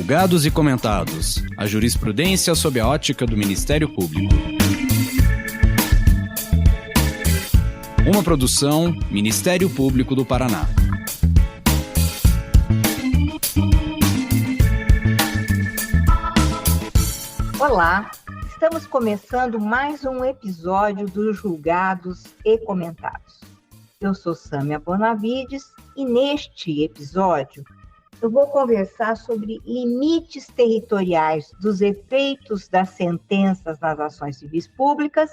Julgados e comentados. A jurisprudência sob a ótica do Ministério Público. Uma produção Ministério Público do Paraná. Olá, estamos começando mais um episódio dos Julgados e Comentados. Eu sou Sâmia Bonavides e neste episódio eu vou conversar sobre limites territoriais dos efeitos das sentenças nas ações civis públicas,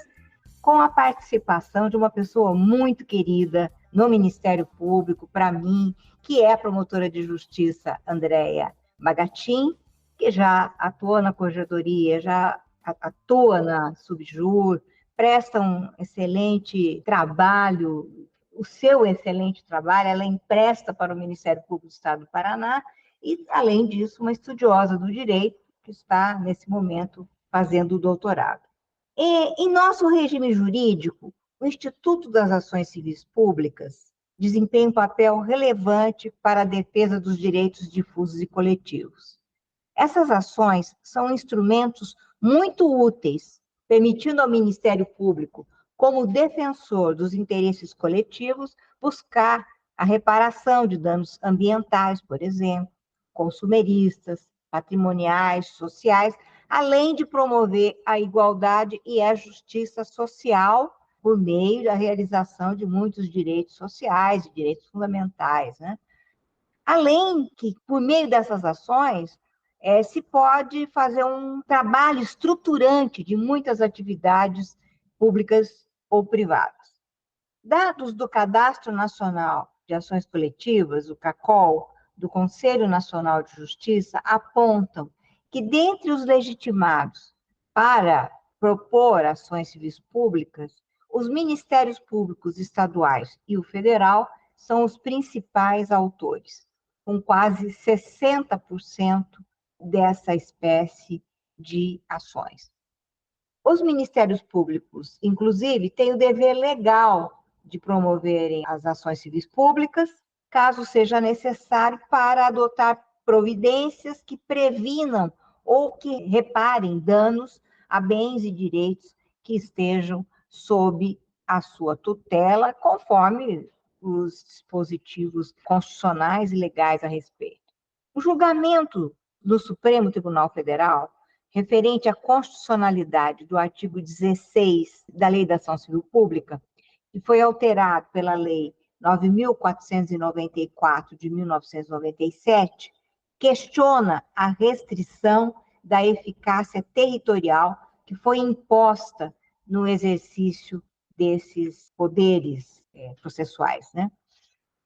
com a participação de uma pessoa muito querida no Ministério Público, para mim, que é a promotora de justiça Andréia Magatim, que já atuou na corregedoria, já atua na Subjur, presta um excelente trabalho. O seu excelente trabalho, ela empresta para o Ministério Público do Estado do Paraná e, além disso, uma estudiosa do direito que está, nesse momento, fazendo o doutorado. Em nosso regime jurídico, o Instituto das Ações Civis Públicas desempenha um papel relevante para a defesa dos direitos difusos e coletivos. Essas ações são instrumentos muito úteis, permitindo ao Ministério Público, como defensor dos interesses coletivos, buscar a reparação de danos ambientais, por exemplo, consumeristas, patrimoniais, sociais, além de promover a igualdade e a justiça social por meio da realização de muitos direitos sociais e direitos fundamentais, né? Além que, por meio dessas ações, se pode fazer um trabalho estruturante de muitas atividades públicas ou privadas. Dados do Cadastro Nacional de Ações Coletivas, o CACOL, do Conselho Nacional de Justiça, apontam que, dentre os legitimados para propor ações civis públicas, os Ministérios Públicos Estaduais e o Federal são os principais autores, com quase 60% dessa espécie de ações. Os Ministérios Públicos, inclusive, têm o dever legal de promoverem as ações civis públicas, caso seja necessário, para adotar providências que previnam ou que reparem danos a bens e direitos que estejam sob a sua tutela, conforme os dispositivos constitucionais e legais a respeito. O julgamento do Supremo Tribunal Federal referente à constitucionalidade do artigo 16 da Lei da Ação Civil Pública, que foi alterado pela Lei 9.494 de 1997, questiona a restrição da eficácia territorial que foi imposta no exercício desses poderes processuais, né?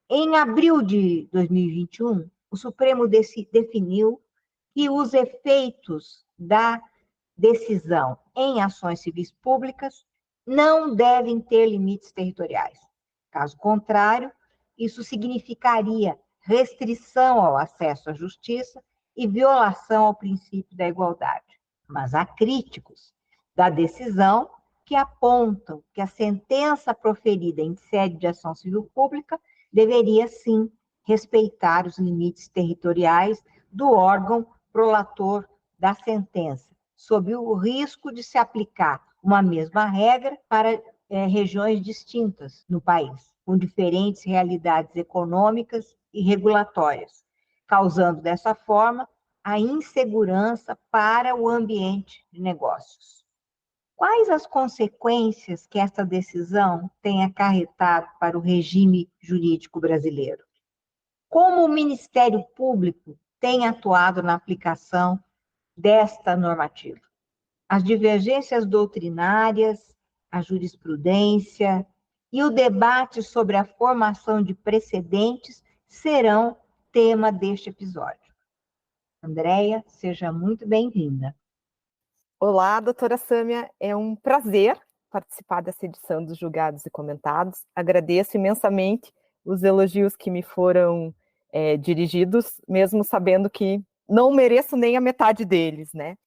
Em abril de 2021, o Supremo definiu que os efeitos da decisão em ações civis públicas não devem ter limites territoriais. Caso contrário, isso significaria restrição ao acesso à justiça e violação ao princípio da igualdade. Mas há críticos da decisão que apontam que a sentença proferida em sede de ação civil pública deveria, sim, respeitar os limites territoriais do órgão prolator da sentença, sob o risco de se aplicar uma mesma regra para regiões distintas no país, com diferentes realidades econômicas e regulatórias, causando dessa forma a insegurança para o ambiente de negócios. Quais as consequências que essa decisão tem acarretado para o regime jurídico brasileiro? Como o Ministério Público tem atuado na aplicação desta normativa? As divergências doutrinárias, a jurisprudência e o debate sobre a formação de precedentes serão tema deste episódio. Andréia, seja muito bem-vinda. Olá, doutora Sâmia, é um prazer participar dessa edição dos Julgados e Comentados. Agradeço imensamente os elogios que me foram dirigidos, mesmo sabendo que não mereço nem a metade deles, né?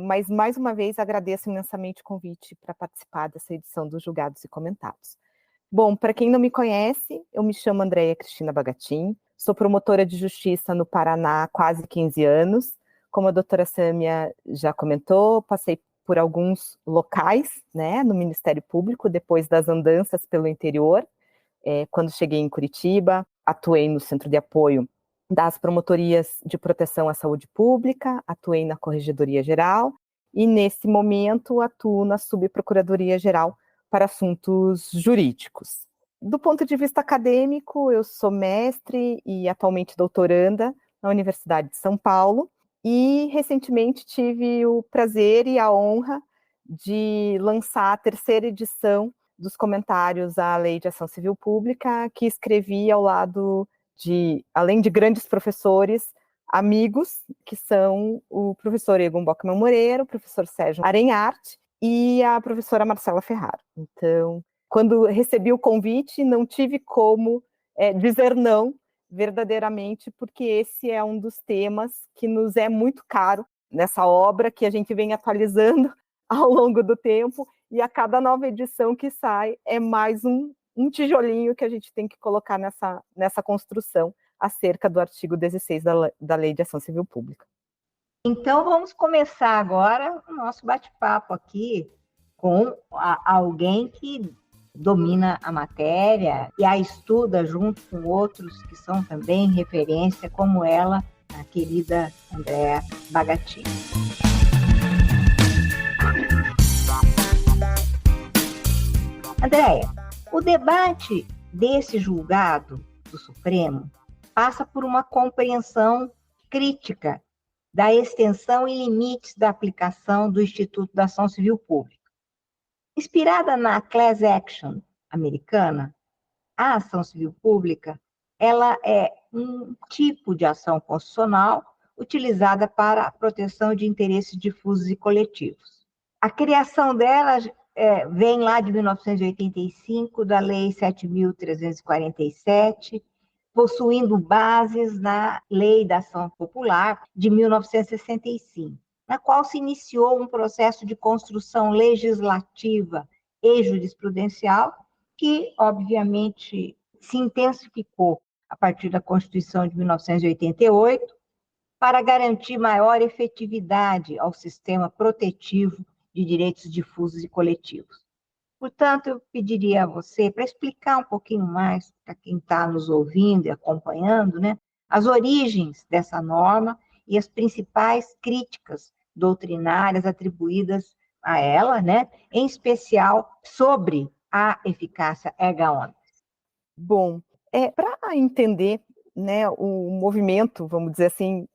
Mas, mais uma vez, agradeço imensamente o convite para participar dessa edição dos Julgados e Comentados. Bom, para quem não me conhece, eu me chamo Andréia Cristina Bagatim, sou promotora de justiça no Paraná há quase 15 anos, como a doutora Sâmia já comentou, passei por alguns locais, né, no Ministério Público, depois das andanças pelo interior. Quando cheguei em Curitiba, atuei no Centro de Apoio das Promotorias de Proteção à Saúde Pública, atuei na Corregedoria Geral e, nesse momento, atuo na Subprocuradoria Geral para Assuntos Jurídicos. Do ponto de vista acadêmico, eu sou mestre e atualmente doutoranda na Universidade de São Paulo e, recentemente, tive o prazer e a honra de lançar a 3ª edição dos comentários à Lei de Ação Civil Pública, que escrevi ao lado de, além de grandes professores, amigos, que são o professor Egon Bockmann Moreira, o professor Sérgio Arenhart e a professora Marcela Ferraro. Então, quando recebi o convite, não tive como dizer não, verdadeiramente, porque esse é um dos temas que nos é muito caro nessa obra, que a gente vem atualizando ao longo do tempo, e a cada nova edição que sai é mais um tijolinho que a gente tem que colocar nessa construção acerca do artigo 16 da Lei de Ação Civil Pública. Então, vamos começar agora o nosso bate-papo aqui com alguém que domina a matéria e a estuda junto com outros que são também referência, como ela, a querida Andréa Bagatini. Andréa, o debate desse julgado do Supremo passa por uma compreensão crítica da extensão e limites da aplicação do Instituto da Ação Civil Pública. Inspirada na class action americana, a ação civil pública ela é um tipo de ação constitucional utilizada para a proteção de interesses difusos e coletivos. A criação dela vem lá de 1985, da Lei 7.347, possuindo bases na Lei da Ação Popular de 1965, na qual se iniciou um processo de construção legislativa e jurisprudencial que, obviamente, se intensificou a partir da Constituição de 1988 para garantir maior efetividade ao sistema protetivo de direitos difusos e coletivos. Portanto, eu pediria a você para explicar um pouquinho mais para quem está nos ouvindo e acompanhando, né, as origens dessa norma e as principais críticas doutrinárias atribuídas a ela, né, em especial sobre a eficácia erga omnes. Bom, para entender, né, o movimento, vamos dizer assim,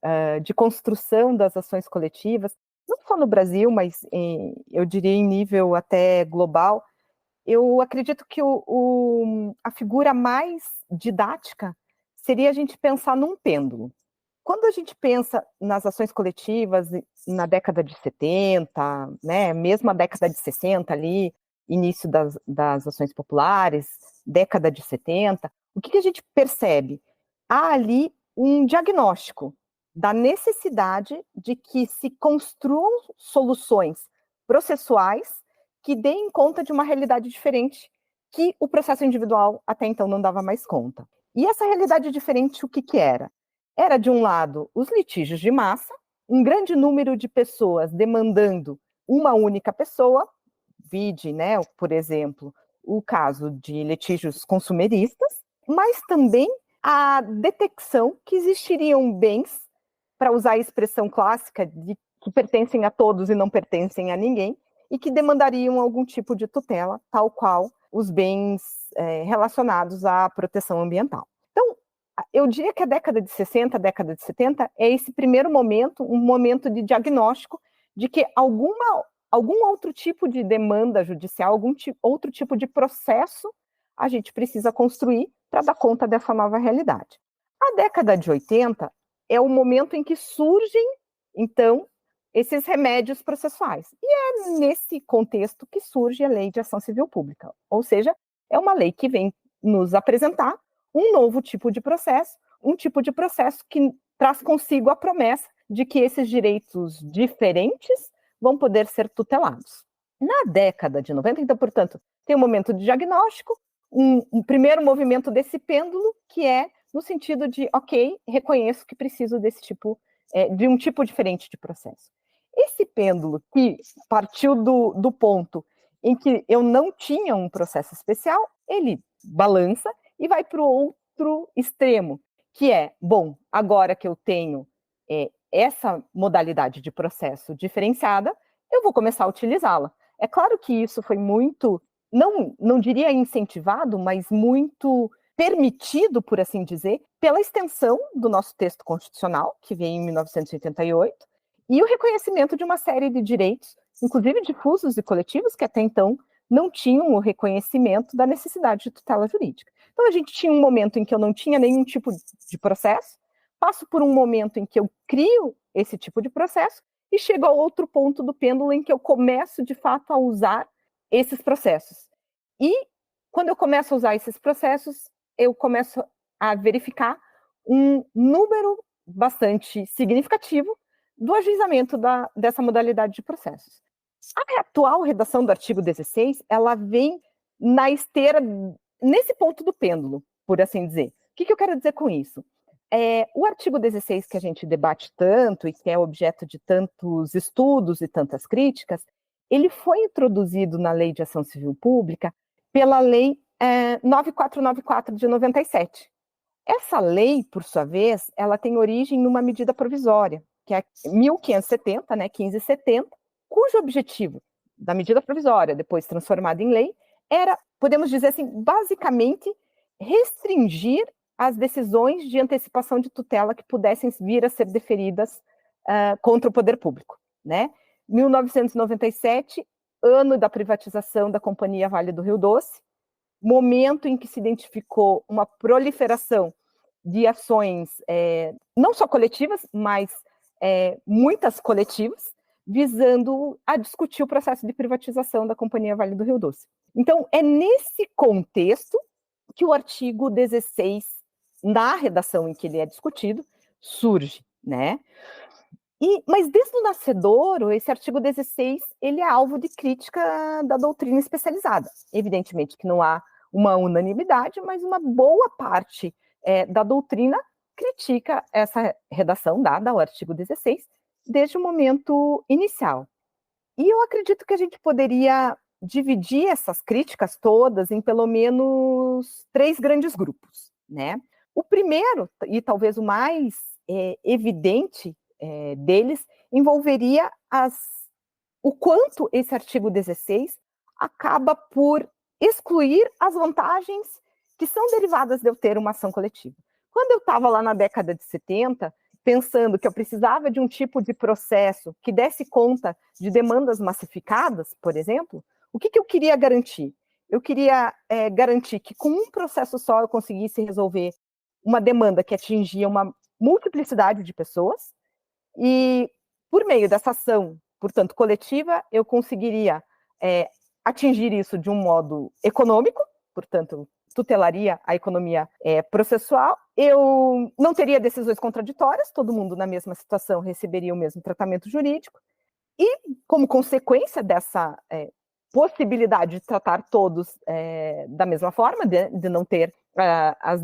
de construção das ações coletivas, não só no Brasil, mas eu diria em nível até global, eu acredito que a figura mais didática seria a gente pensar num pêndulo. Quando a gente pensa nas ações coletivas na década de 70, né, mesmo a década de 60 ali, início das ações populares, década de 70, o que a gente percebe? Há ali um diagnóstico da necessidade de que se construam soluções processuais que deem conta de uma realidade diferente que o processo individual até então não dava mais conta. E essa realidade diferente, o que era? Era, de um lado, os litígios de massa, um grande número de pessoas demandando uma única pessoa, vide, né, por exemplo, o caso de litígios consumeristas, mas também a detecção que existiriam bens, para usar a expressão clássica de que pertencem a todos e não pertencem a ninguém, e que demandariam algum tipo de tutela, tal qual os bens relacionados à proteção ambiental. Então, eu diria que a década de 60, a década de 70 é esse primeiro momento, um momento de diagnóstico de que algum outro tipo de demanda judicial, outro tipo de processo a gente precisa construir para dar conta dessa nova realidade. A década de 80 é o momento em que surgem, então, esses remédios processuais. E é nesse contexto que surge a Lei de Ação Civil Pública. Ou seja, é uma lei que vem nos apresentar um novo tipo de processo, um tipo de processo que traz consigo a promessa de que esses direitos diferentes vão poder ser tutelados. Na década de 90, então, portanto, tem um momento de diagnóstico, um primeiro movimento desse pêndulo, que é no sentido de, ok, reconheço que preciso desse tipo de um tipo diferente de processo. Esse pêndulo que partiu do ponto em que eu não tinha um processo especial, ele balança e vai para o outro extremo, que é, bom, agora que eu tenho essa modalidade de processo diferenciada, eu vou começar a utilizá-la. É claro que isso foi muito, não diria incentivado, mas muito permitido, por assim dizer, pela extensão do nosso texto constitucional, que veio em 1988, e o reconhecimento de uma série de direitos, inclusive difusos e coletivos, que até então não tinham o reconhecimento da necessidade de tutela jurídica. Então, a gente tinha um momento em que eu não tinha nenhum tipo de processo, passo por um momento em que eu crio esse tipo de processo e chego ao outro ponto do pêndulo em que eu começo, de fato, a usar esses processos. E, quando eu começo a usar esses processos, eu começo a verificar um número bastante significativo do ajuizamento dessa modalidade de processos. A atual redação do artigo 16, ela vem na esteira, nesse ponto do pêndulo, por assim dizer. O que eu quero dizer com isso? O artigo 16, que a gente debate tanto e que é objeto de tantos estudos e tantas críticas, ele foi introduzido na Lei de Ação Civil Pública pela Lei 9494 de 97. Essa lei, por sua vez, ela tem origem numa medida provisória, que é 1570, né, 1570, cujo objetivo da medida provisória, depois transformada em lei, era, podemos dizer assim, basicamente restringir as decisões de antecipação de tutela que pudessem vir a ser deferidas contra o poder público, né? 1997, ano da privatização da Companhia Vale do Rio Doce, momento em que se identificou uma proliferação de ações, não só coletivas, mas muitas coletivas, visando a discutir o processo de privatização da Companhia Vale do Rio Doce. Então, é nesse contexto que o artigo 16, na redação em que ele é discutido, surge, né? Mas desde o nascedouro, esse artigo 16, ele é alvo de crítica da doutrina especializada. Evidentemente que não há uma unanimidade, mas uma boa parte da doutrina critica essa redação dada ao artigo 16, desde o momento inicial. E eu acredito que a gente poderia dividir essas críticas todas em pelo menos 3 grandes grupos, né? O primeiro, e talvez o mais evidente deles, envolveria o quanto esse artigo 16 acaba por excluir as vantagens que são derivadas de eu ter uma ação coletiva. Quando eu estava lá na década de 70, pensando que eu precisava de um tipo de processo que desse conta de demandas massificadas, por exemplo, o que eu queria garantir? Eu queria garantir que com um processo só eu conseguisse resolver uma demanda que atingia uma multiplicidade de pessoas e, por meio dessa ação, portanto, coletiva, eu conseguiria atingir isso de um modo econômico, portanto, tutelaria a economia processual, eu não teria decisões contraditórias, todo mundo na mesma situação receberia o mesmo tratamento jurídico, e, como consequência dessa possibilidade de tratar todos da mesma forma, de não ter as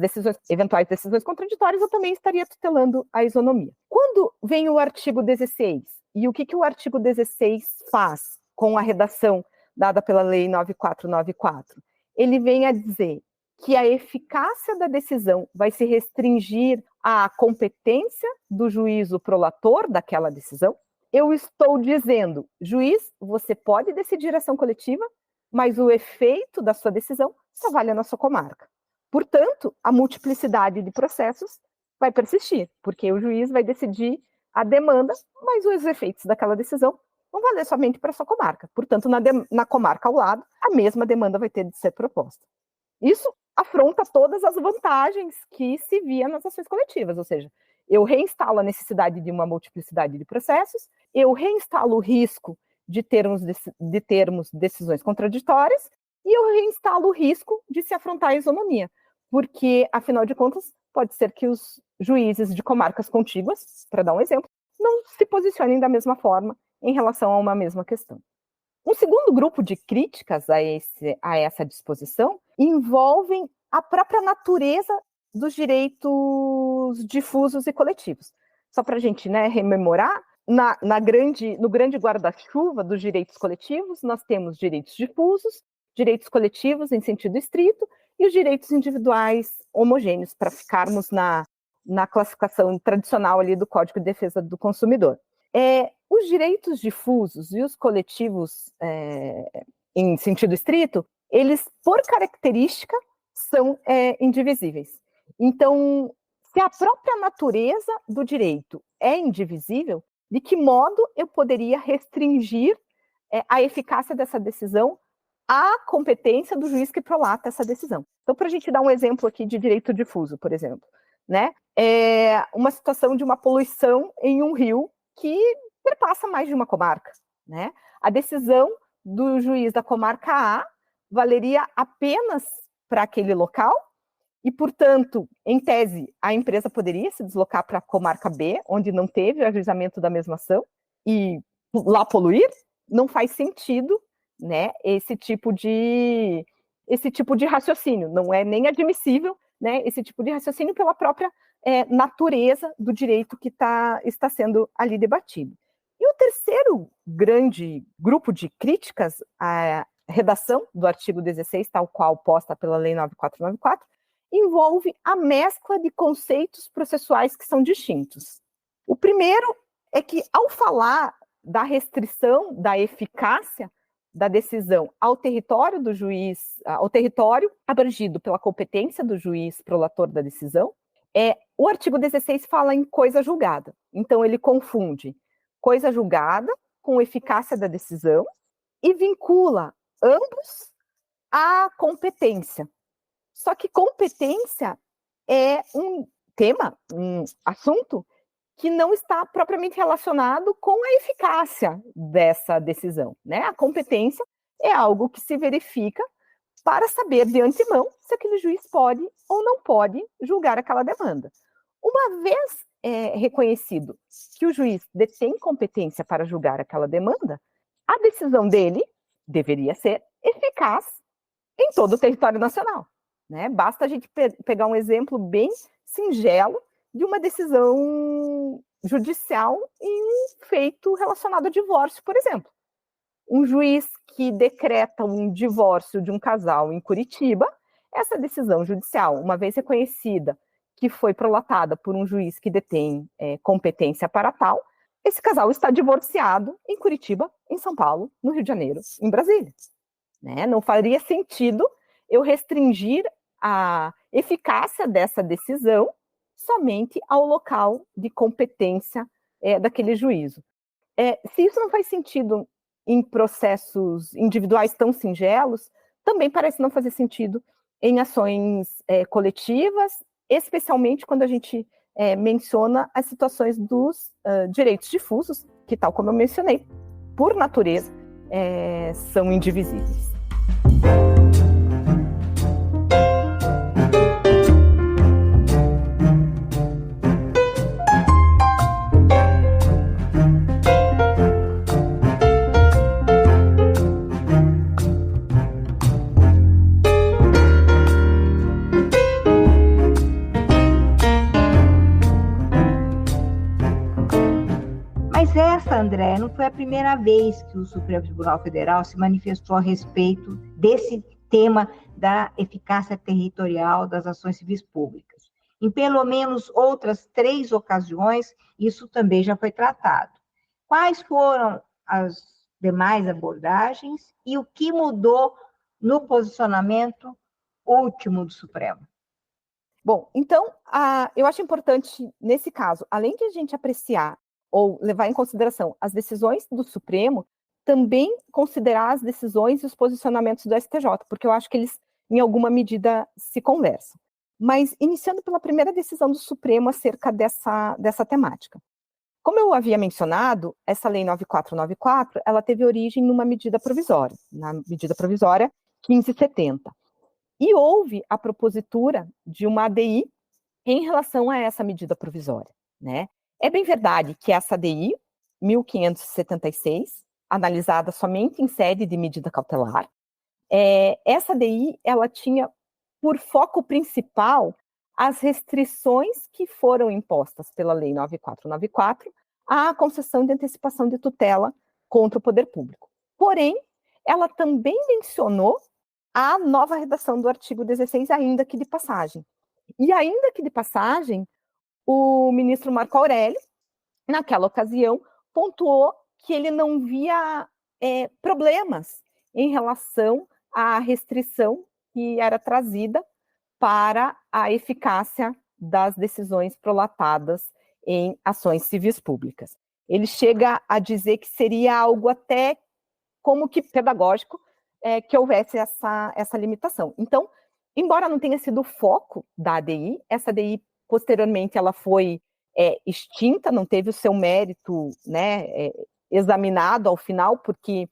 eventuais decisões contraditórias, eu também estaria tutelando a isonomia. Quando vem o artigo 16, e o que o artigo 16 faz com a redação dada pela Lei 9494? Ele vem a dizer que a eficácia da decisão vai se restringir à competência do juízo prolator daquela decisão. Eu estou dizendo, juiz, você pode decidir ação coletiva, mas o efeito da sua decisão só vale na sua comarca. Portanto, a multiplicidade de processos vai persistir, porque o juiz vai decidir a demanda, mas os efeitos daquela decisão vão valer somente para a sua comarca. Portanto, na comarca ao lado, a mesma demanda vai ter de ser proposta. Isso afronta todas as vantagens que se via nas ações coletivas, ou seja, eu reinstalo a necessidade de uma multiplicidade de processos, eu reinstalo o risco de termos decisões contraditórias e eu reinstalo o risco de se afrontar a isonomia, porque, afinal de contas, pode ser que os juízes de comarcas contíguas, para dar um exemplo, não se posicionem da mesma forma em relação a uma mesma questão. Um segundo grupo de críticas a essa disposição envolvem a própria natureza dos direitos difusos e coletivos. só para a gente, né, rememorar, no grande guarda-chuva dos direitos coletivos, nós temos direitos difusos, direitos coletivos em sentido estrito e os direitos individuais homogêneos, para ficarmos na classificação tradicional ali do Código de Defesa do Consumidor. Os direitos difusos e os coletivos em sentido estrito, eles, por característica, são indivisíveis. Então, se a própria natureza do direito é indivisível, de que modo eu poderia restringir a eficácia dessa decisão à competência do juiz que prolata essa decisão? Então, para a gente dar um exemplo aqui de direito difuso, por exemplo, né? Uma situação de uma poluição em um rio que perpassa mais de uma comarca, né? A decisão do juiz da comarca A valeria apenas para aquele local e, portanto, em tese, a empresa poderia se deslocar para a comarca B, onde não teve o ajuizamento da mesma ação, e lá poluir. Não faz sentido, né, esse tipo de raciocínio. Não é nem admissível, né, esse tipo de raciocínio pela própria natureza do direito que está sendo ali debatido. E o terceiro grande grupo de críticas à redação do artigo 16, tal qual posta pela Lei 9494, envolve a mescla de conceitos processuais que são distintos. O primeiro é que, ao falar da restrição da eficácia da decisão ao território do juiz, ao território abrangido pela competência do juiz prolator da decisão, o artigo 16 fala em coisa julgada. Então, ele confunde coisa julgada com eficácia da decisão e vincula ambos à competência. Só que competência é um tema, um assunto que não está propriamente relacionado com a eficácia dessa decisão, né? A competência é algo que se verifica para saber de antemão se aquele juiz pode ou não pode julgar aquela demanda. Uma vez reconhecido que o juiz detém competência para julgar aquela demanda, a decisão dele deveria ser eficaz em todo o território nacional, né? Basta a gente pegar um exemplo bem singelo de uma decisão judicial em um feito relacionado ao divórcio, por exemplo. Um juiz que decreta um divórcio de um casal em Curitiba, essa decisão judicial, uma vez reconhecida que foi prolatada por um juiz que detém competência para tal, esse casal está divorciado em Curitiba, em São Paulo, no Rio de Janeiro, em Brasília, né? Não faria sentido eu restringir a eficácia dessa decisão somente ao local de competência daquele juízo. Se isso não faz sentido em processos individuais tão singelos, também parece não fazer sentido em ações coletivas, especialmente quando a gente menciona as situações dos direitos difusos, que, tal como eu mencionei, por natureza, são indivisíveis. Essa, André, não foi a primeira vez que o Supremo Tribunal Federal se manifestou a respeito desse tema da eficácia territorial das ações civis públicas. Em pelo menos outras 3 ocasiões, isso também já foi tratado. Quais foram as demais abordagens e o que mudou no posicionamento último do Supremo? Bom, então, eu acho importante, nesse caso, além de a gente apreciar ou levar em consideração as decisões do Supremo, também considerar as decisões e os posicionamentos do STJ, porque eu acho que eles, em alguma medida, se conversam. Mas, iniciando pela primeira decisão do Supremo acerca dessa temática. Como eu havia mencionado, essa Lei 9494, ela teve origem numa medida provisória, na medida provisória 1570. E houve a propositura de uma ADI em relação a essa medida provisória, né? É bem verdade que essa ADI, 1576, analisada somente em sede de medida cautelar, essa ADI, ela tinha por foco principal as restrições que foram impostas pela Lei 9494 à concessão de antecipação de tutela contra o poder público. Porém, ela também mencionou a nova redação do artigo 16, ainda que de passagem. E ainda que de passagem, o ministro Marco Aurélio, naquela ocasião, pontuou que ele não via problemas em relação à restrição que era trazida para a eficácia das decisões prolatadas em ações civis públicas. Ele chega a dizer que seria algo até como que pedagógico que houvesse essa limitação. Então, embora não tenha sido o foco da ADI, essa ADI, posteriormente, ela foi extinta, não teve o seu mérito, né, examinado ao final, porque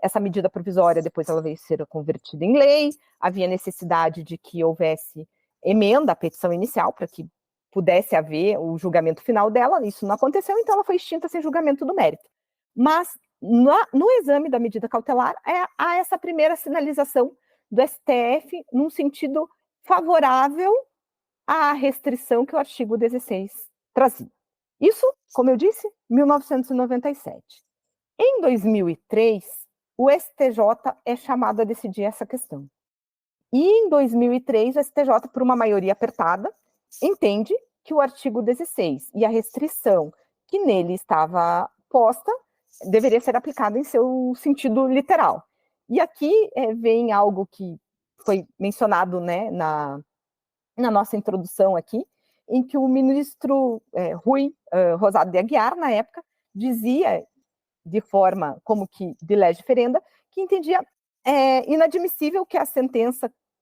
essa medida provisória depois ela veio ser convertida em lei, havia necessidade de que houvesse emenda à petição inicial para que pudesse haver o julgamento final dela, isso não aconteceu, então ela foi extinta sem julgamento do mérito. Mas no exame da medida cautelar há essa primeira sinalização do STF num sentido favorável à restrição que o artigo 16 trazia. Isso, como eu disse, 1997. Em 2003, o STJ é chamado a decidir essa questão. E em 2003, o STJ, por uma maioria apertada, entende que o artigo 16 e a restrição que nele estava posta deveria ser aplicada em seu sentido literal. E aqui vem algo que foi mencionado, né, na nossa introdução aqui, em que o ministro Rui Rosado de Aguiar, na época, dizia, de forma como que de lege ferenda, que entendia inadmissível que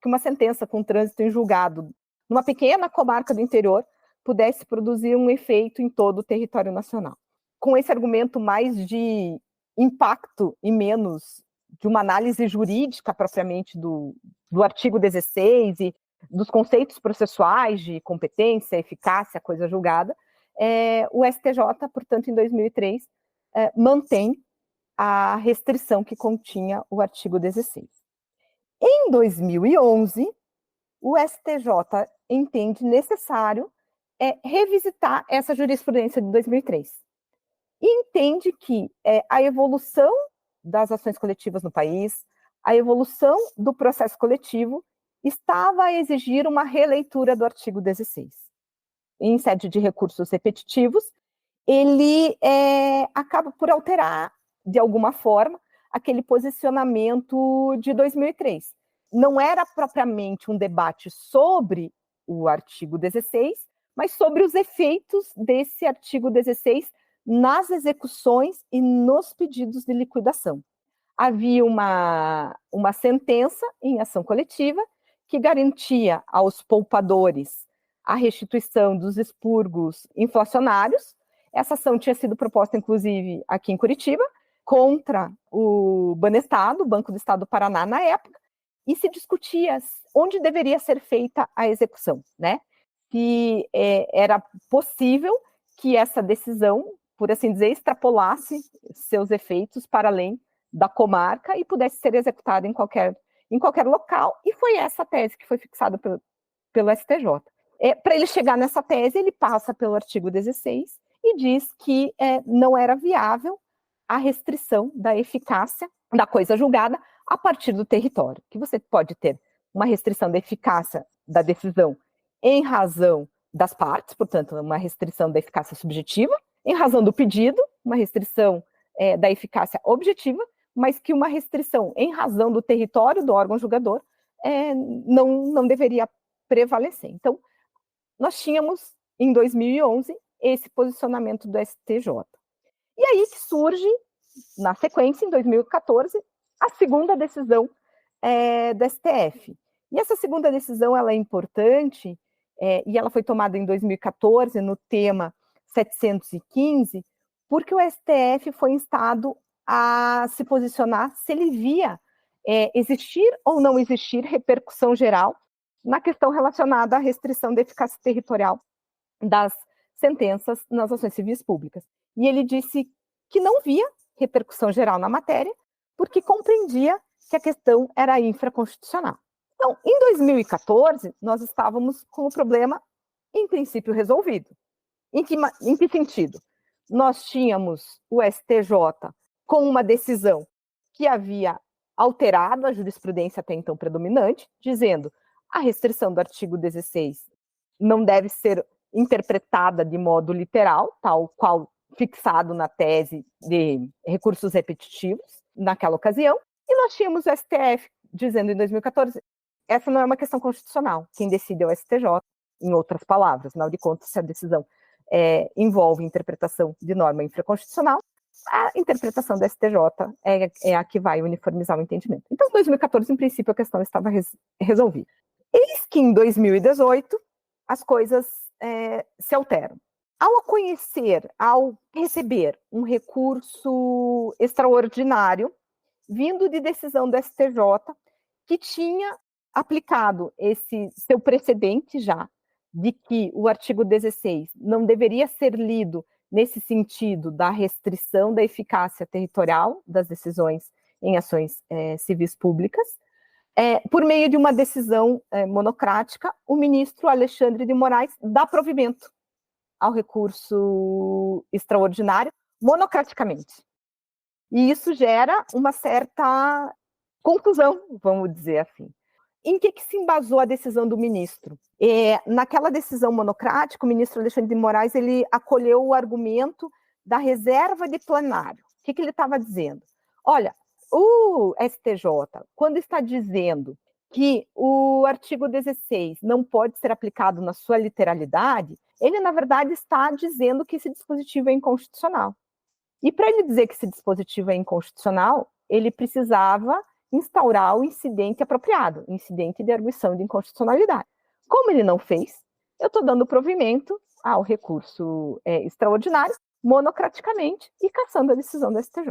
uma sentença com trânsito em julgado numa pequena comarca do interior pudesse produzir um efeito em todo o território nacional. Com esse argumento mais de impacto e menos de uma análise jurídica propriamente do artigo 16 e dos conceitos processuais de competência, eficácia, coisa julgada, o STJ, portanto, em 2003, mantém a restrição que continha o artigo 16. Em 2011, o STJ entende necessário revisitar essa jurisprudência de 2003 e entende que a evolução das ações coletivas no país, a evolução do processo coletivo estava a exigir uma releitura do artigo 16. Em sede de recursos repetitivos, ele acaba por alterar, de alguma forma, aquele posicionamento de 2003. Não era propriamente um debate sobre o artigo 16, mas sobre os efeitos desse artigo 16 nas execuções e nos pedidos de liquidação. Havia uma sentença em ação coletiva que garantia aos poupadores a restituição dos expurgos inflacionários. Essa ação tinha sido proposta, inclusive, aqui em Curitiba, contra o Banestado, o Banco do Estado do Paraná, na época, e se discutia onde deveria ser feita a execução, né? Se era possível que essa decisão, por assim dizer, extrapolasse seus efeitos para além da comarca e pudesse ser executada em qualquer local, e foi essa tese que foi fixada pelo STJ. Para ele chegar nessa tese, ele passa pelo artigo 16 e diz que não era viável a restrição da eficácia da coisa julgada a partir do território, que você pode ter uma restrição da eficácia da decisão em razão das partes, portanto, uma restrição da eficácia subjetiva, em razão do pedido, uma restrição da eficácia objetiva, mas que uma restrição em razão do território do órgão julgador não deveria prevalecer. Então, nós tínhamos, em 2011, esse posicionamento do STJ. E aí que surge, na sequência, em 2014, a segunda decisão do STF. E essa segunda decisão ela é importante, e ela foi tomada em 2014, no tema 715, porque o STF foi instado a se posicionar se ele via existir ou não existir repercussão geral na questão relacionada à restrição da eficácia territorial das sentenças nas ações civis públicas. E ele disse que não via repercussão geral na matéria, porque compreendia que a questão era infraconstitucional. Então, em 2014, nós estávamos com o problema, em princípio, resolvido. Em que sentido? Nós tínhamos o STJ com uma decisão que havia alterado a jurisprudência até então predominante, dizendo a restrição do artigo 16 não deve ser interpretada de modo literal, tal qual fixado na tese de recursos repetitivos naquela ocasião, e nós tínhamos o STF dizendo em 2014, essa não é uma questão constitucional, quem decide é o STJ, em outras palavras, afinal de contas, se a decisão envolve interpretação de norma infraconstitucional, a interpretação da STJ é a que vai uniformizar o entendimento. Então, em 2014, em princípio, a questão estava resolvida. Eis que em 2018, as coisas se alteram. Ao receber um recurso extraordinário, vindo de decisão do STJ, que tinha aplicado esse seu precedente já, de que o artigo 16 não deveria ser lido nesse sentido da restrição da eficácia territorial das decisões em ações civis públicas, por meio de uma decisão monocrática, o ministro Alexandre de Moraes dá provimento ao recurso extraordinário monocraticamente. E isso gera uma certa confusão, vamos dizer assim. Em que se embasou a decisão do ministro? Naquela decisão monocrática, o ministro Alexandre de Moraes ele acolheu o argumento da reserva de plenário. O que ele estava dizendo? Olha, o STJ, quando está dizendo que o artigo 16 não pode ser aplicado na sua literalidade, ele, na verdade, está dizendo que esse dispositivo é inconstitucional. E para ele dizer que esse dispositivo é inconstitucional, ele precisava instaurar o incidente apropriado, o incidente de arguição de inconstitucionalidade. Como ele não fez, eu estou dando provimento ao recurso extraordinário, monocraticamente, e cassando a decisão do STJ.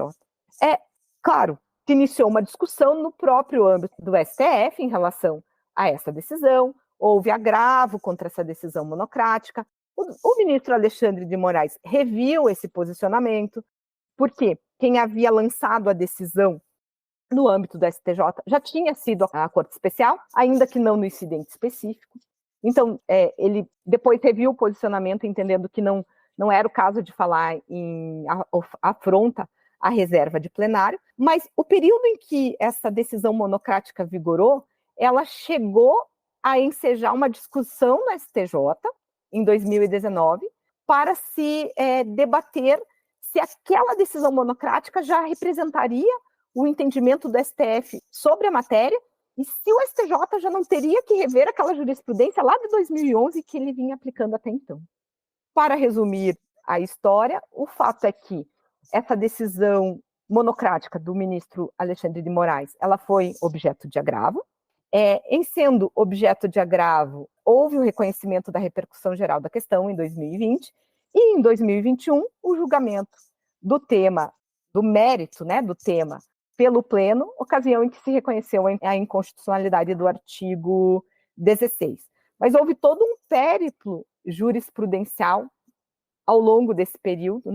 Claro, se iniciou uma discussão no próprio âmbito do STF em relação a essa decisão, houve agravo contra essa decisão monocrática, o ministro Alexandre de Moraes reviu esse posicionamento, porque quem havia lançado a decisão no âmbito do STJ já tinha sido a Corte Especial, ainda que não no incidente específico. Então, ele depois reviu o posicionamento, entendendo que não era o caso de falar em afronta à reserva de plenário, mas o período em que essa decisão monocrática vigorou, ela chegou a ensejar uma discussão no STJ, em 2019, para se debater se aquela decisão monocrática já representaria o entendimento do STF sobre a matéria, e se o STJ já não teria que rever aquela jurisprudência lá de 2011 que ele vinha aplicando até então. Para resumir a história, o fato é que essa decisão monocrática do ministro Alexandre de Moraes, ela foi objeto de agravo. Em sendo objeto de agravo, houve o reconhecimento da repercussão geral da questão em 2020, e em 2021, o julgamento do tema, do mérito, do tema, pelo Pleno, ocasião em que se reconheceu a inconstitucionalidade do artigo 16. Mas houve todo um périplo jurisprudencial ao longo desse período,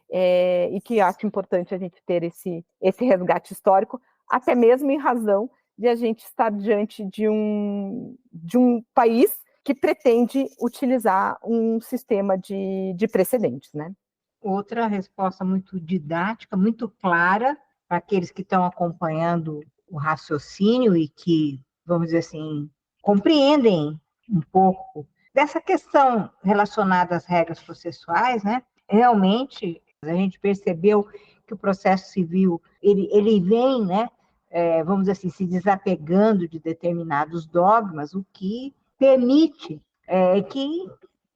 e que acho importante a gente ter esse resgate histórico, até mesmo em razão de a gente estar diante de um país que pretende utilizar um sistema de precedentes, Outra resposta muito didática, muito clara, para aqueles que estão acompanhando o raciocínio e que, vamos dizer assim, compreendem um pouco dessa questão relacionada às regras processuais, Realmente, a gente percebeu que o processo civil, ele vem, vamos dizer assim, se desapegando de determinados dogmas, o que permite que,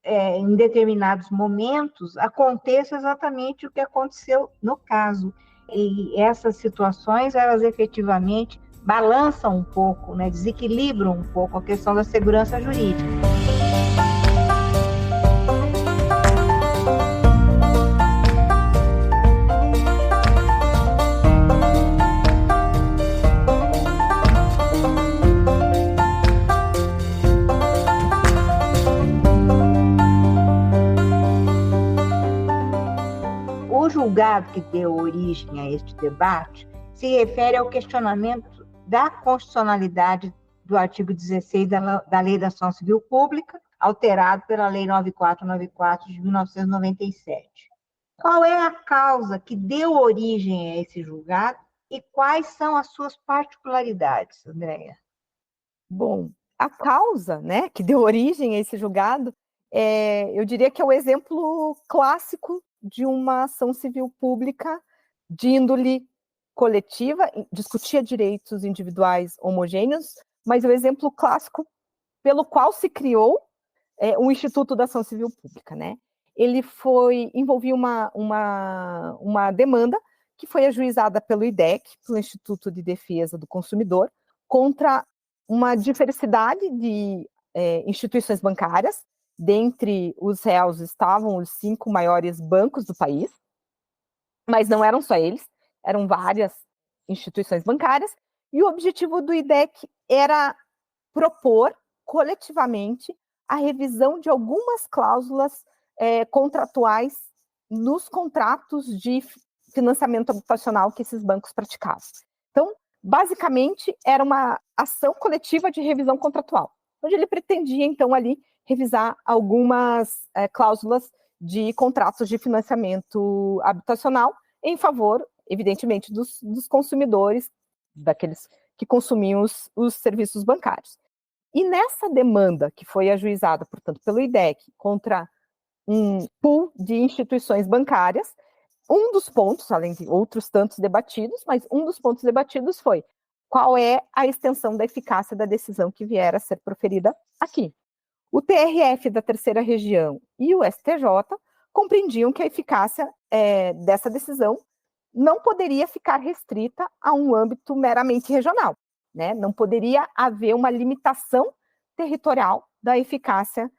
em determinados momentos, aconteça exatamente o que aconteceu no caso. E essas situações, elas efetivamente balançam um pouco, desequilibram um pouco a questão da segurança jurídica. O julgado que deu origem a este debate se refere ao questionamento da constitucionalidade do artigo 16 da Lei da Ação Civil Pública, alterado pela Lei 9494 de 1997. Qual é a causa que deu origem a esse julgado e quais são as suas particularidades, Andréia? Bom, a causa, né, que deu origem a esse julgado, eu diria que é o exemplo clássico de uma ação civil pública de índole coletiva, discutia direitos individuais homogêneos, mas o exemplo clássico pelo qual se criou o Instituto da Ação Civil Pública, né? Ele envolvia uma demanda que foi ajuizada pelo IDEC, pelo Instituto de Defesa do Consumidor, contra uma diversidade de instituições bancárias. Dentre os réus estavam os 5 maiores bancos do país, mas não eram só eles, eram várias instituições bancárias, e o objetivo do IDEC era propor coletivamente a revisão de algumas cláusulas contratuais nos contratos de financiamento habitacional que esses bancos praticavam. Então, basicamente, era uma ação coletiva de revisão contratual, onde ele pretendia, então, ali revisar algumas cláusulas de contratos de financiamento habitacional em favor, evidentemente, dos consumidores, daqueles que consumiam os serviços bancários. E nessa demanda que foi ajuizada, portanto, pelo IDEC contra um pool de instituições bancárias, um dos pontos, além de outros tantos debatidos, mas um dos pontos debatidos foi qual é a extensão da eficácia da decisão que vier a ser proferida aqui. O TRF da Terceira Região e o STJ compreendiam que a eficácia dessa decisão não poderia ficar restrita a um âmbito meramente regional, né? Não poderia haver uma limitação territorial da eficácia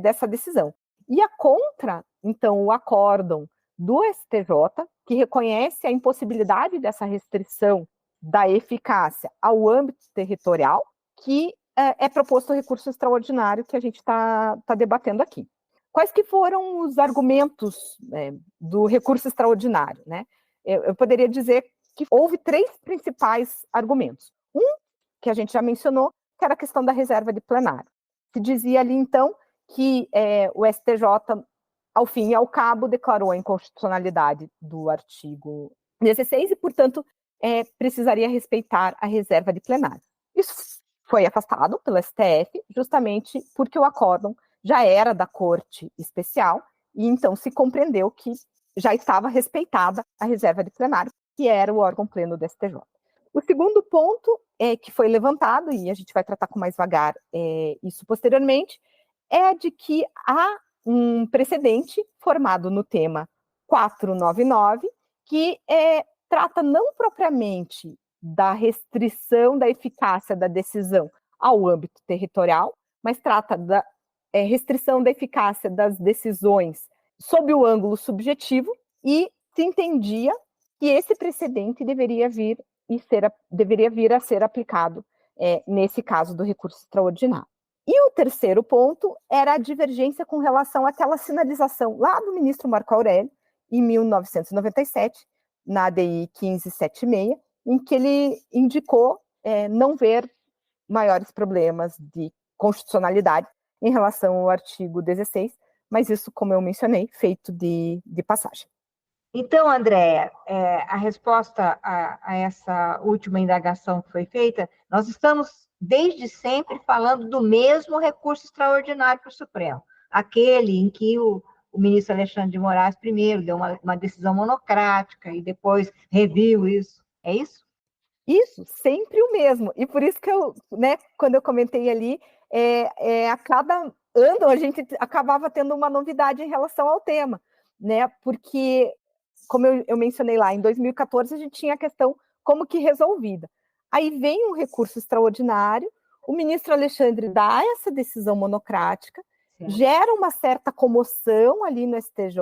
dessa decisão. E a contra, então, o acórdão do STJ, que reconhece a impossibilidade dessa restrição da eficácia ao âmbito territorial, que é proposto o recurso extraordinário que a gente está debatendo aqui. Quais que foram os argumentos do recurso extraordinário, né? Eu poderia dizer que houve 3 principais argumentos. Um, que a gente já mencionou, que era a questão da reserva de plenário. Se dizia ali, então, que o STJ, ao fim e ao cabo, declarou a inconstitucionalidade do artigo 16 e, portanto, precisaria respeitar a reserva de plenário. Isso foi afastado pelo STF, justamente porque o acórdão já era da Corte Especial, e então se compreendeu que já estava respeitada a reserva de plenário, que era o órgão pleno do STJ. O segundo ponto que foi levantado, e a gente vai tratar com mais vagar isso posteriormente, é de que há um precedente formado no tema 499, que trata não propriamente da restrição da eficácia da decisão ao âmbito territorial, mas trata da restrição da eficácia das decisões sob o ângulo subjetivo, e se entendia que esse precedente deveria vir a ser aplicado nesse caso do recurso extraordinário. E o terceiro ponto era a divergência com relação àquela sinalização lá do ministro Marco Aurélio, em 1997, na ADI 1576, em que ele indicou não ver maiores problemas de constitucionalidade em relação ao artigo 16, mas isso, como eu mencionei, feito de passagem. Então, Andréia, a resposta a essa última indagação que foi feita, nós estamos, desde sempre, falando do mesmo recurso extraordinário para o Supremo, aquele em que o ministro Alexandre de Moraes primeiro deu uma decisão monocrática e depois reviu isso. É isso? Isso, sempre o mesmo. E por isso que eu, quando eu comentei ali, a cada ano a gente acabava tendo uma novidade em relação ao tema, né? Porque, como eu mencionei lá, em 2014 a gente tinha a questão como que resolvida. Aí vem um recurso extraordinário, o ministro Alexandre dá essa decisão monocrática, gera uma certa comoção ali no STJ,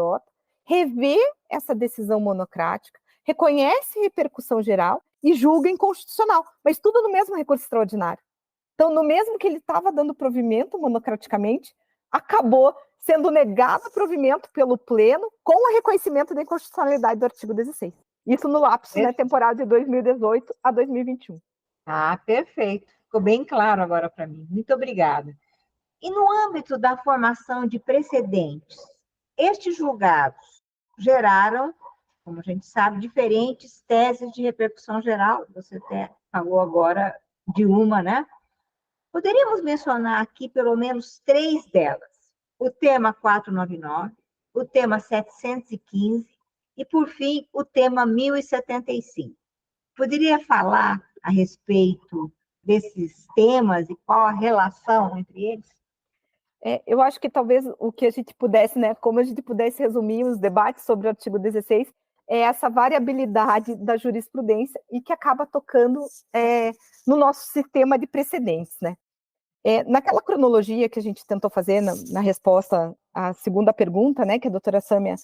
revê essa decisão monocrática, reconhece repercussão geral e julga inconstitucional, mas tudo no mesmo recurso extraordinário. Então, no mesmo que ele estava dando provimento monocraticamente, acabou sendo negado provimento pelo pleno com o reconhecimento da inconstitucionalidade do artigo 16. Isso no lapso temporal de 2018 a 2021. Ah, perfeito. Ficou bem claro agora para mim. Muito obrigada. E no âmbito da formação de precedentes, estes julgados geraram, como a gente sabe, diferentes teses de repercussão geral. Você até falou agora de uma, né? Poderíamos mencionar aqui pelo menos 3 delas. O tema 499, o tema 715 e, por fim, o tema 1075. Poderia falar a respeito desses temas e qual a relação entre eles? Eu acho que talvez o que a gente pudesse, né, como a gente pudesse resumir os debates sobre o artigo 16, é essa variabilidade da jurisprudência e que acaba tocando no nosso sistema de precedentes, né? Naquela cronologia que a gente tentou fazer na resposta à segunda pergunta, né, que a doutora Sâmia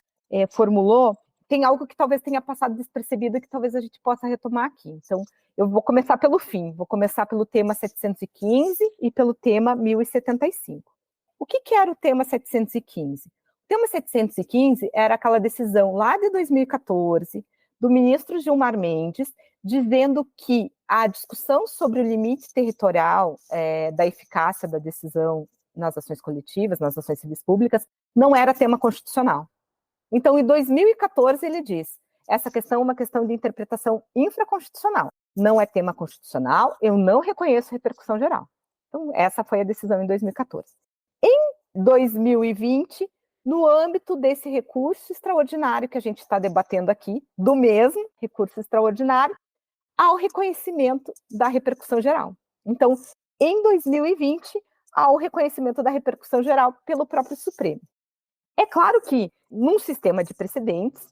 formulou, tem algo que talvez tenha passado despercebido e que talvez a gente possa retomar aqui. Então, eu vou começar pelo fim, vou começar pelo tema 715 e pelo tema 1075. O que era o tema 715? O tema 715 era aquela decisão lá de 2014 do ministro Gilmar Mendes, dizendo que a discussão sobre o limite territorial da eficácia da decisão nas ações coletivas, nas ações civis públicas, não era tema constitucional. Então, em 2014, ele diz, essa questão é uma questão de interpretação infraconstitucional, não é tema constitucional, eu não reconheço repercussão geral. Então, essa foi a decisão em 2014. Em 2020, no âmbito desse recurso extraordinário que a gente está debatendo aqui, do mesmo recurso extraordinário, ao reconhecimento da repercussão geral. Então, em 2020, ao reconhecimento da repercussão geral pelo próprio Supremo. É claro que, num sistema de precedentes,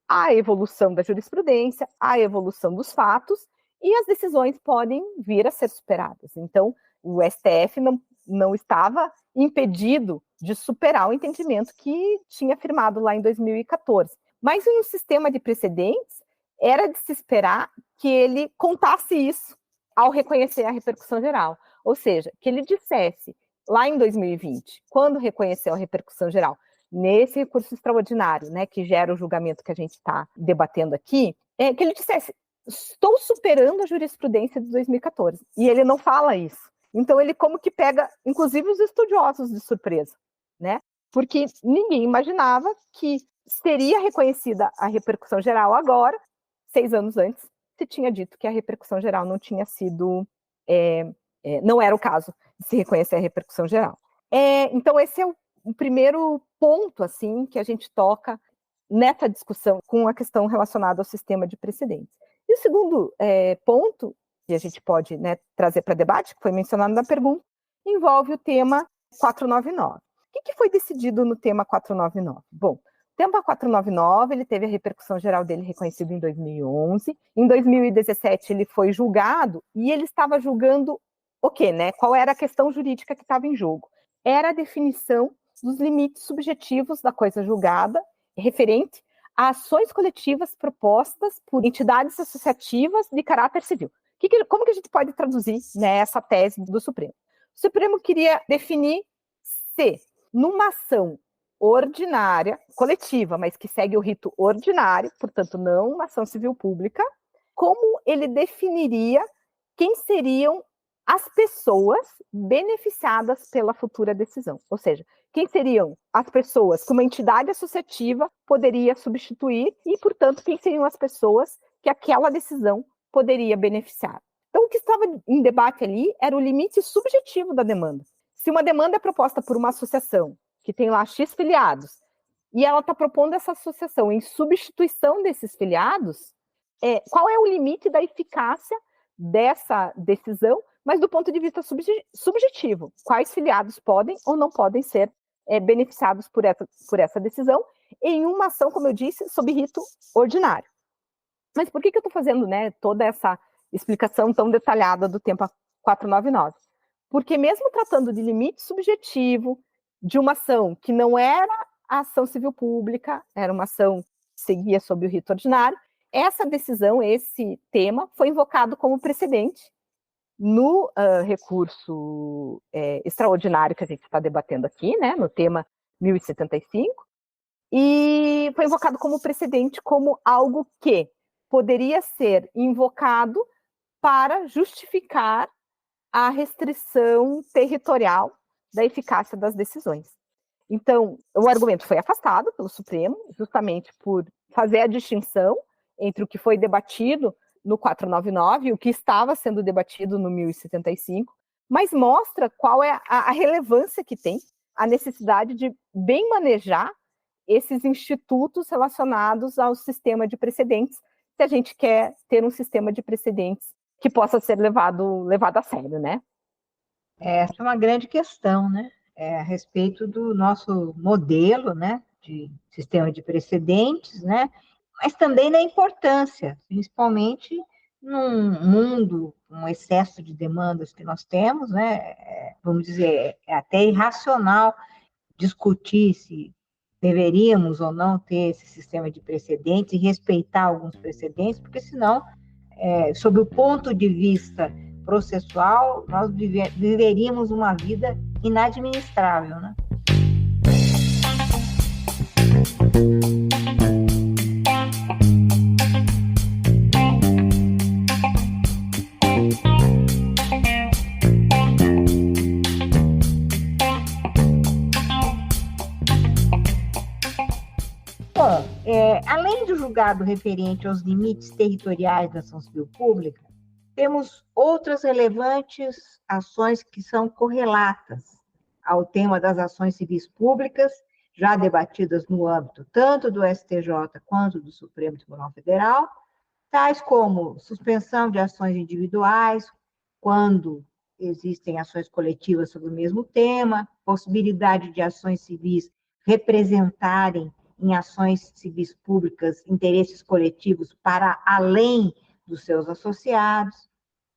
há a evolução da jurisprudência, há a evolução dos fatos, e as decisões podem vir a ser superadas. Então, o STF não estava impedido de superar o entendimento que tinha firmado lá em 2014. Mas em um sistema de precedentes, era de se esperar que ele contasse isso ao reconhecer a repercussão geral. Ou seja, que ele dissesse, lá em 2020, quando reconheceu a repercussão geral, nesse recurso extraordinário, né, que gera o julgamento que a gente está debatendo aqui, que ele dissesse, estou superando a jurisprudência de 2014. E ele não fala isso. Então, ele como que pega, inclusive, os estudiosos de surpresa, né? Porque ninguém imaginava que seria reconhecida a repercussão geral agora, 6 anos antes, se tinha dito que a repercussão geral não tinha sido, não era o caso de se reconhecer a repercussão geral. Então, esse é o primeiro ponto, assim, que a gente toca nessa discussão com a questão relacionada ao sistema de precedentes. E o segundo ponto que a gente pode, né, trazer para debate, que foi mencionado na pergunta, envolve o tema 499. O que foi decidido no tema 499? Bom, o tema 499, ele teve a repercussão geral dele reconhecida em 2011. Em 2017, ele foi julgado, e ele estava julgando o quê, né? Qual era a questão jurídica que estava em jogo? Era a definição dos limites subjetivos da coisa julgada, referente a ações coletivas propostas por entidades associativas de caráter civil. Como que a gente pode traduzir, né, essa tese do Supremo? O Supremo queria definir se, numa ação ordinária, coletiva, mas que segue o rito ordinário, portanto, não uma ação civil pública, como ele definiria quem seriam as pessoas beneficiadas pela futura decisão. Ou seja, quem seriam as pessoas que uma entidade associativa poderia substituir e, portanto, quem seriam as pessoas que aquela decisão poderia beneficiar. Então, o que estava em debate ali era o limite subjetivo da demanda. Se uma demanda é proposta por uma associação que tem lá X filiados e ela está propondo essa associação em substituição desses filiados, qual é o limite da eficácia dessa decisão, mas do ponto de vista subjetivo? Quais filiados podem ou não podem ser beneficiados por essa decisão em uma ação, como eu disse, sob rito ordinário? Mas por que eu estou fazendo, né, toda essa explicação tão detalhada do tema 499? Porque mesmo tratando de limite subjetivo de uma ação que não era a ação civil pública, era uma ação que seguia sob o rito ordinário, essa decisão, esse tema, foi invocado como precedente no recurso extraordinário que a gente está debatendo aqui, né, no tema 1075, e foi invocado como precedente como algo que poderia ser invocado para justificar a restrição territorial da eficácia das decisões. Então, o argumento foi afastado pelo Supremo, justamente por fazer a distinção entre o que foi debatido no 499 e o que estava sendo debatido no 1075, mas mostra qual é a relevância que tem, a necessidade de bem manejar esses institutos relacionados ao sistema de precedentes, se a gente quer ter um sistema de precedentes que possa ser levado a sério, né? Essa é uma grande questão, né? A respeito do nosso modelo, né, de sistema de precedentes, né? Mas também da importância, principalmente num mundo, um excesso de demandas que nós temos, né? Vamos dizer, é até irracional discutir se deveríamos ou não ter esse sistema de precedentes e respeitar alguns precedentes, porque senão, sob o ponto de vista processual, nós viveríamos uma vida inadministrável, né? Bom, além do julgado referente aos limites territoriais da ação civil pública, temos outras relevantes ações que são correlatas ao tema das ações civis públicas, já debatidas no âmbito tanto do STJ quanto do Supremo Tribunal Federal, tais como suspensão de ações individuais, quando existem ações coletivas sobre o mesmo tema, possibilidade de ações civis representarem em ações civis públicas interesses coletivos para além dos seus associados.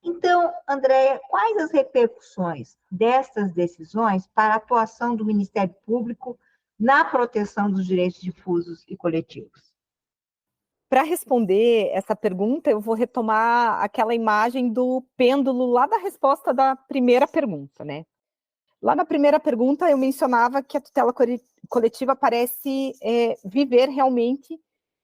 Então, Andréia, quais as repercussões destas decisões para a atuação do Ministério Público na proteção dos direitos difusos e coletivos? Para responder essa pergunta, eu vou retomar aquela imagem do pêndulo lá da resposta da primeira pergunta, né? Lá na primeira pergunta, eu mencionava que a tutela coletiva parece viver realmente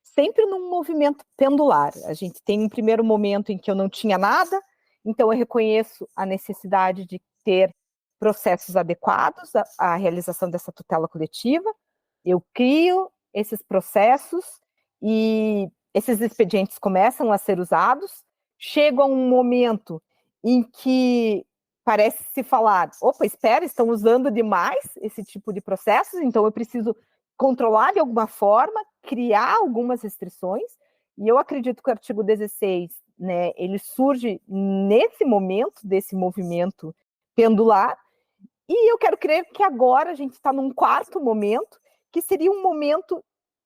sempre num movimento pendular. A gente tem um primeiro momento em que eu não tinha nada, então eu reconheço a necessidade de ter processos adequados à realização dessa tutela coletiva, eu crio esses processos e esses expedientes começam a ser usados, chega a um momento em que parece se falar, opa, espera, estão usando demais esse tipo de processos, então eu preciso controlar de alguma forma, criar algumas restrições, e eu acredito que o artigo 16, né, ele surge nesse momento, desse movimento pendular, e eu quero crer que agora a gente está num quarto momento, que seria um momento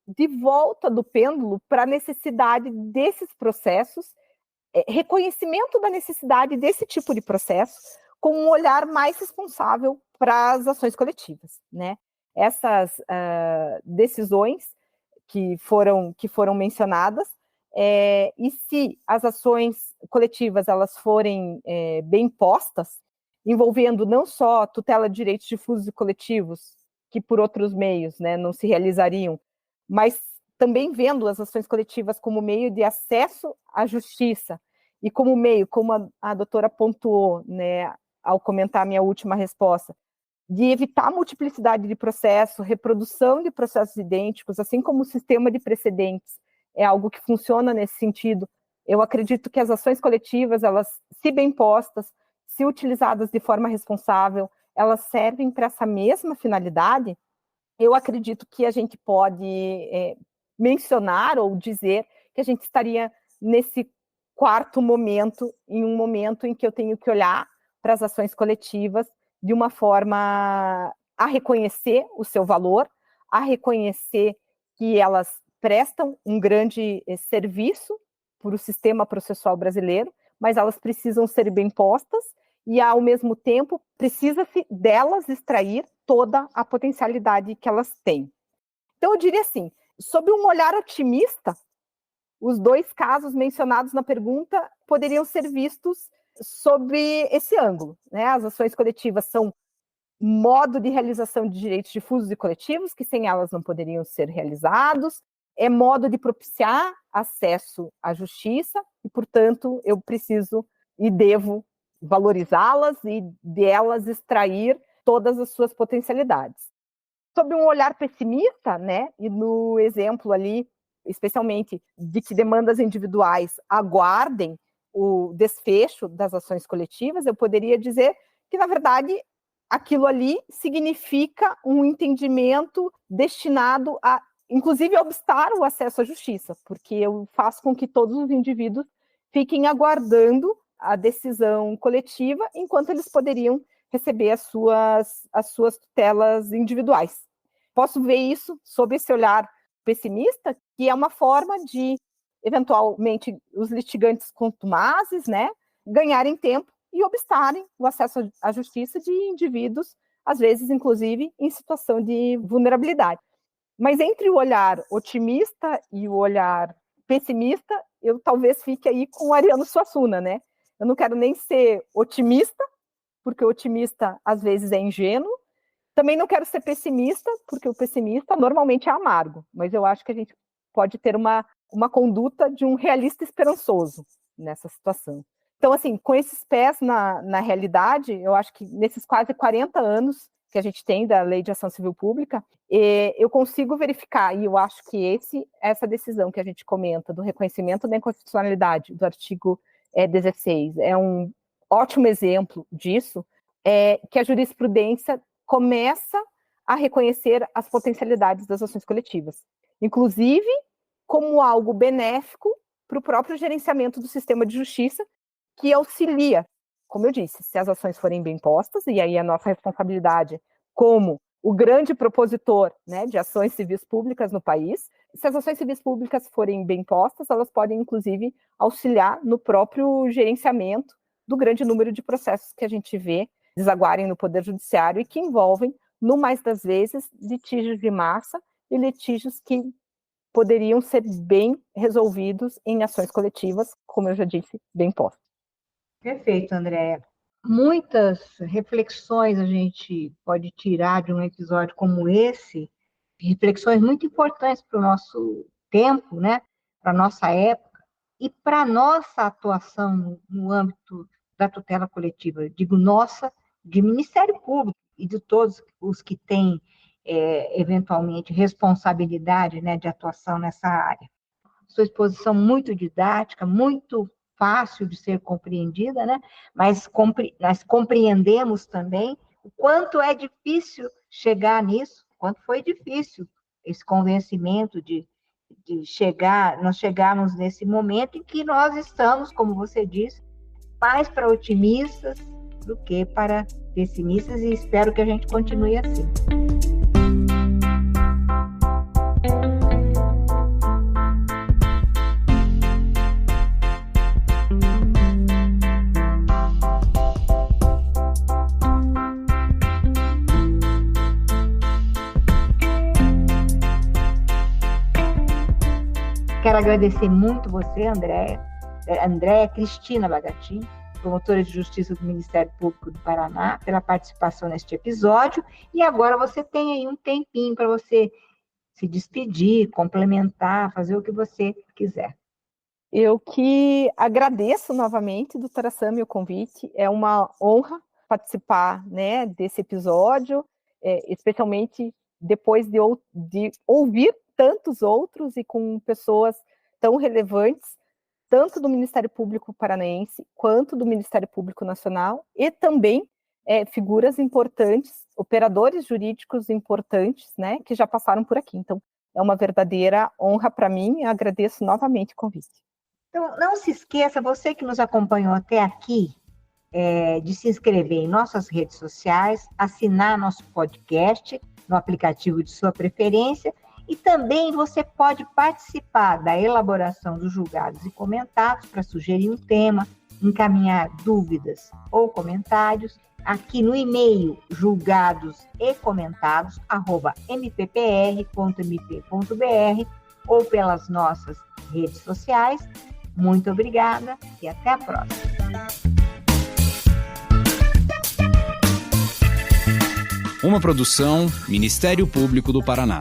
de volta do pêndulo para a necessidade desses processos, reconhecimento da necessidade desse tipo de processo, com um olhar mais responsável para as ações coletivas, né? Essas decisões que foram mencionadas, e se as ações coletivas elas forem bem postas, envolvendo não só tutela de direitos difusos e coletivos, que por outros meios, né, não se realizariam, mas também vendo as ações coletivas como meio de acesso à justiça e como meio, como a doutora pontuou, né, ao comentar a minha última resposta, de evitar a multiplicidade de processo, reprodução de processos idênticos, assim como o sistema de precedentes é algo que funciona nesse sentido. Eu acredito que as ações coletivas, elas, se bem postas, se utilizadas de forma responsável, elas servem para essa mesma finalidade. Eu acredito que a gente pode mencionar ou dizer que a gente estaria nesse quarto momento, em um momento em que eu tenho que olhar para as ações coletivas de uma forma a reconhecer o seu valor, a reconhecer que elas prestam um grande serviço para o sistema processual brasileiro, mas elas precisam ser bem postas e, ao mesmo tempo, precisa-se delas extrair toda a potencialidade que elas têm. Então, eu diria assim, sob um olhar otimista, os dois casos mencionados na pergunta poderiam ser vistos sobre esse ângulo, né? As ações coletivas são modo de realização de direitos difusos e coletivos, que sem elas não poderiam ser realizados, é modo de propiciar acesso à justiça, e, portanto, eu preciso e devo valorizá-las e delas extrair todas as suas potencialidades. Sob um olhar pessimista, né, e no exemplo ali, especialmente de que demandas individuais aguardem o desfecho das ações coletivas, eu poderia dizer que, na verdade, aquilo ali significa um entendimento destinado a, inclusive, obstar o acesso à justiça, porque eu faço com que todos os indivíduos fiquem aguardando a decisão coletiva, enquanto eles poderiam receber as suas tutelas individuais. Posso ver isso sob esse olhar pessimista, que é uma forma de, eventualmente, os litigantes contumazes, né, ganharem tempo e obstarem o acesso à justiça de indivíduos, às vezes, inclusive, em situação de vulnerabilidade. Mas entre o olhar otimista e o olhar pessimista, eu talvez fique aí com o Ariano Suassuna, né? Eu não quero nem ser otimista, porque o otimista, às vezes, é ingênuo. Também não quero ser pessimista, porque o pessimista normalmente é amargo. Mas eu acho que a gente pode ter uma conduta de um realista esperançoso nessa situação. Então, assim, com esses pés na realidade, eu acho que nesses quase 40 anos que a gente tem da Lei de Ação Civil Pública, eu consigo verificar, e eu acho que essa decisão que a gente comenta do reconhecimento da inconstitucionalidade do artigo 16 é um ótimo exemplo disso, que a jurisprudência começa a reconhecer as potencialidades das ações coletivas, inclusive como algo benéfico para o próprio gerenciamento do sistema de justiça, que auxilia, como eu disse, se as ações forem bem postas, e aí a nossa responsabilidade como o grande propositor, né, de ações civis públicas no país, se as ações civis públicas forem bem postas, elas podem, inclusive, auxiliar no próprio gerenciamento do grande número de processos que a gente vê desaguarem no Poder Judiciário e que envolvem, no mais das vezes, litígios de massa e litígios que poderiam ser bem resolvidos em ações coletivas, como eu já disse, bem postas. Perfeito, Andréa. Muitas reflexões a gente pode tirar de um episódio como esse, reflexões muito importantes para o nosso tempo, né? Para a nossa época e para a nossa atuação no âmbito da tutela coletiva. Digo nossa, de Ministério Público e de todos os que têm, eventualmente, responsabilidade, né, de atuação nessa área. Sua exposição muito didática, muito fácil de ser compreendida, né? Mas nós compreendemos também o quanto é difícil chegar nisso, quanto foi difícil esse convencimento de nós chegarmos nesse momento em que nós estamos, como você disse, mais para otimistas do que para pessimistas, e espero que a gente continue assim. Quero agradecer muito você, Andréa Cristina Bagatin, promotora de Justiça do Ministério Público do Paraná, pela participação neste episódio. E agora você tem aí um tempinho para você se despedir, complementar, fazer o que você quiser. Eu que agradeço novamente, doutora Sâmia, o convite. É uma honra participar, né, desse episódio, especialmente depois de ouvir tantos outros e com pessoas tão relevantes, tanto do Ministério Público Paranaense quanto do Ministério Público Nacional, e também figuras importantes, operadores jurídicos importantes, né, que já passaram por aqui. Então, é uma verdadeira honra para mim, e agradeço novamente o convite. Então, não se esqueça, você que nos acompanhou até aqui, de se inscrever em nossas redes sociais, assinar nosso podcast no aplicativo de sua preferência, e também você pode participar da elaboração dos julgados e comentados para sugerir um tema, encaminhar dúvidas ou comentários aqui no e-mail julgados.mppr.mp.br ou pelas nossas redes sociais. Muito obrigada e até a próxima. Uma produção Ministério Público do Paraná.